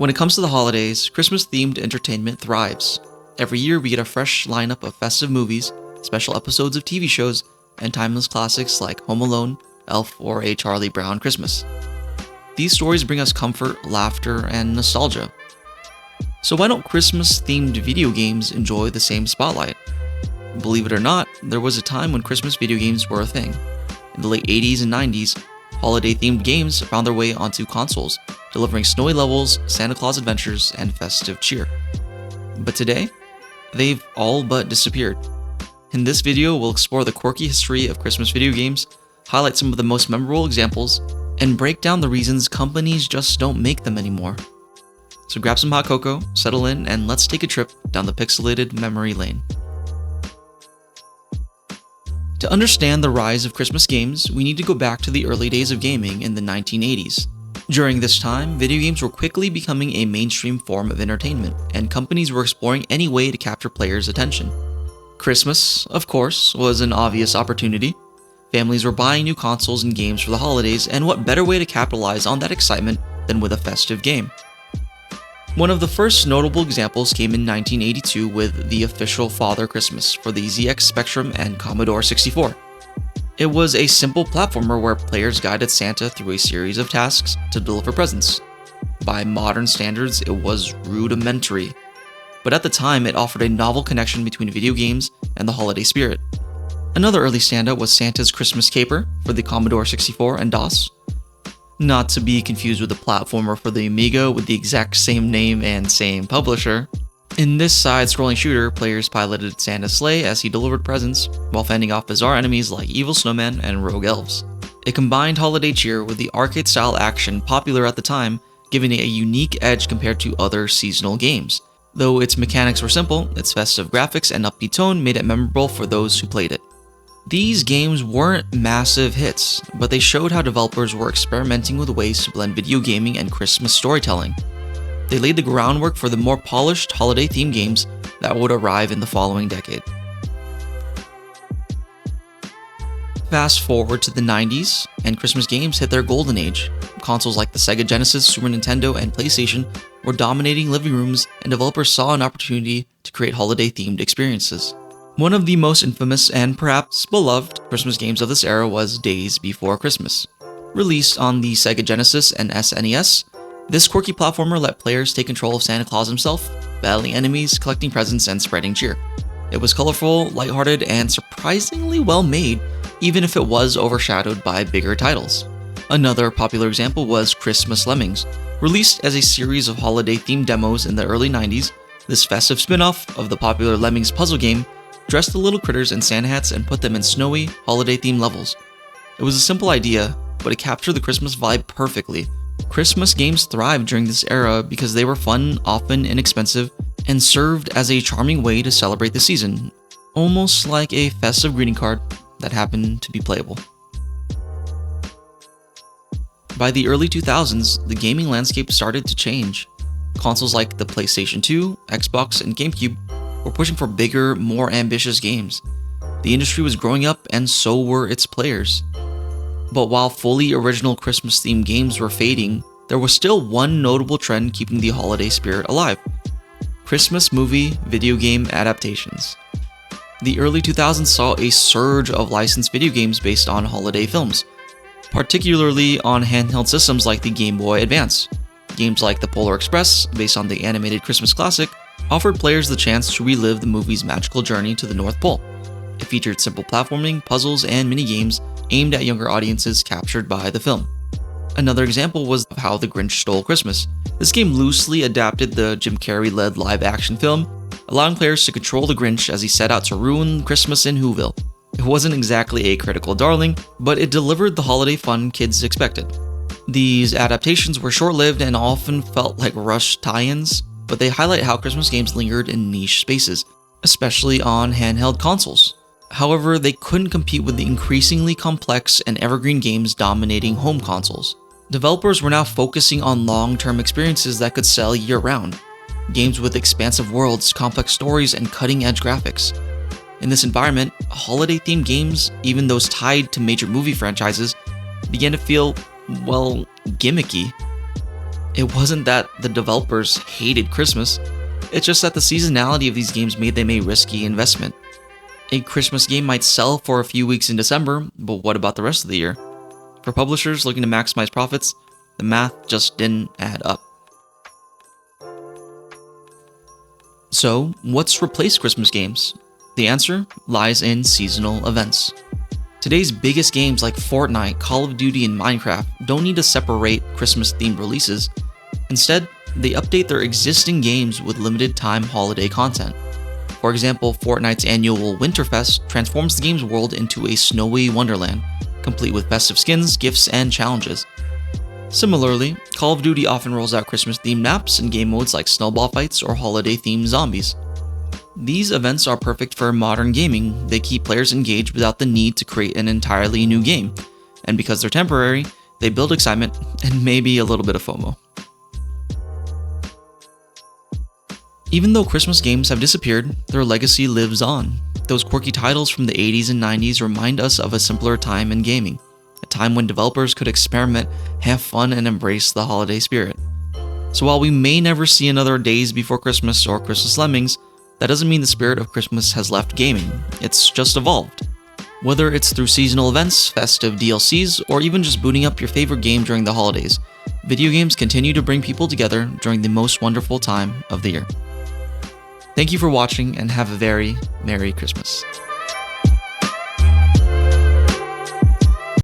When it comes to the holidays, Christmas-themed entertainment thrives. Every year we get a fresh lineup of festive movies, special episodes of TV shows, and timeless classics like Home Alone, Elf, or A Charlie Brown Christmas. These stories bring us comfort, laughter, and nostalgia. So why don't Christmas-themed video games enjoy the same spotlight? Believe it or not, there was a time when Christmas video games were a thing. In the late 80s and 90s, holiday-themed games found their way onto consoles, delivering snowy levels, Santa Claus adventures, and festive cheer. But today, they've all but disappeared. In this video, we'll explore the quirky history of Christmas video games, highlight some of the most memorable examples, and break down the reasons companies just don't make them anymore. So grab some hot cocoa, settle in, and let's take a trip down the pixelated memory lane. To understand the rise of Christmas games, we need to go back to the early days of gaming in the 1980s. During this time, video games were quickly becoming a mainstream form of entertainment, and companies were exploring any way to capture players' attention. Christmas, of course, was an obvious opportunity. Families were buying new consoles and games for the holidays, and what better way to capitalize on that excitement than with a festive game? One of the first notable examples came in 1982 with the official Father Christmas for the ZX Spectrum and Commodore 64. It was a simple platformer where players guided Santa through a series of tasks to deliver presents. By modern standards, it was rudimentary, but at the time it offered a novel connection between video games and the holiday spirit. Another early standout was Santa's Christmas Caper for the Commodore 64 and DOS. Not to be confused with the platformer for the Amiga with the exact same name and same publisher. In this side-scrolling shooter, players piloted Santa's sleigh as he delivered presents, while fending off bizarre enemies like evil snowmen and rogue elves. It combined holiday cheer with the arcade-style action popular at the time, giving it a unique edge compared to other seasonal games. Though its mechanics were simple, its festive graphics and upbeat tone made it memorable for those who played it. These games weren't massive hits, but they showed how developers were experimenting with ways to blend video gaming and Christmas storytelling. They laid the groundwork for the more polished holiday-themed games that would arrive in the following decade. Fast forward to the 90s, and Christmas games hit their golden age. Consoles like the Sega Genesis, Super Nintendo, and PlayStation were dominating living rooms, and developers saw an opportunity to create holiday-themed experiences. One of the most infamous and perhaps beloved Christmas games of this era was Daze Before Christmas. Released on the Sega Genesis and SNES, this quirky platformer let players take control of Santa Claus himself, battling enemies, collecting presents, and spreading cheer. It was colorful, lighthearted, and surprisingly well made, even if it was overshadowed by bigger titles. Another popular example was Christmas Lemmings. Released as a series of holiday-themed demos in the early 90s, this festive spin-off of the popular Lemmings puzzle game dressed the little critters in Santa hats and put them in snowy, holiday-themed levels. It was a simple idea, but it captured the Christmas vibe perfectly. Christmas games thrived during this era because they were fun, often inexpensive, and served as a charming way to celebrate the season, almost like a festive greeting card that happened to be playable. By the early 2000s, the gaming landscape started to change. Consoles like the PlayStation 2, Xbox, and GameCube were pushing for bigger, more ambitious games. The industry was growing up, and so were its players. But while fully original Christmas-themed games were fading, there was still one notable trend keeping the holiday spirit alive: Christmas movie video game adaptations. The early 2000s saw a surge of licensed video games based on holiday films, particularly on handheld systems like the Game Boy Advance. Games like The Polar Express, based on the animated Christmas classic, offered players the chance to relive the movie's magical journey to the North Pole. It featured simple platforming, puzzles, and mini-games aimed at younger audiences captured by the film. Another example was How the Grinch Stole Christmas. This game loosely adapted the Jim Carrey-led live-action film, allowing players to control the Grinch as he set out to ruin Christmas in Whoville. It wasn't exactly a critical darling, but it delivered the holiday fun kids expected. These adaptations were short-lived and often felt like rushed tie-ins, but they highlight how Christmas games lingered in niche spaces, especially on handheld consoles. However, they couldn't compete with the increasingly complex and evergreen games dominating home consoles. Developers were now focusing on long-term experiences that could sell year-round. Games with expansive worlds, complex stories, and cutting-edge graphics. In this environment, holiday-themed games, even those tied to major movie franchises, began to feel, well, gimmicky. It wasn't that the developers hated Christmas, it's just that the seasonality of these games made them a risky investment. A Christmas game might sell for a few weeks in December, but what about the rest of the year? For publishers looking to maximize profits, the math just didn't add up. So, what's replaced Christmas games? The answer lies in seasonal events. Today's biggest games like Fortnite, Call of Duty, and Minecraft don't need to separate Christmas-themed releases. Instead, they update their existing games with limited-time holiday content. For example, Fortnite's annual Winterfest transforms the game's world into a snowy wonderland, complete with festive skins, gifts, and challenges. Similarly, Call of Duty often rolls out Christmas-themed maps and game modes like snowball fights or holiday-themed zombies. These events are perfect for modern gaming. They keep players engaged without the need to create an entirely new game, and because they're temporary, they build excitement and maybe a little bit of FOMO. Even though Christmas games have disappeared, their legacy lives on. Those quirky titles from the 80s and 90s remind us of a simpler time in gaming, a time when developers could experiment, have fun, and embrace the holiday spirit. So while we may never see another Daze Before Christmas or Christmas Lemmings, that doesn't mean the spirit of Christmas has left gaming, it's just evolved. Whether it's through seasonal events, festive DLCs, or even just booting up your favorite game during the holidays, video games continue to bring people together during the most wonderful time of the year. Thank you for watching and have a very Merry Christmas.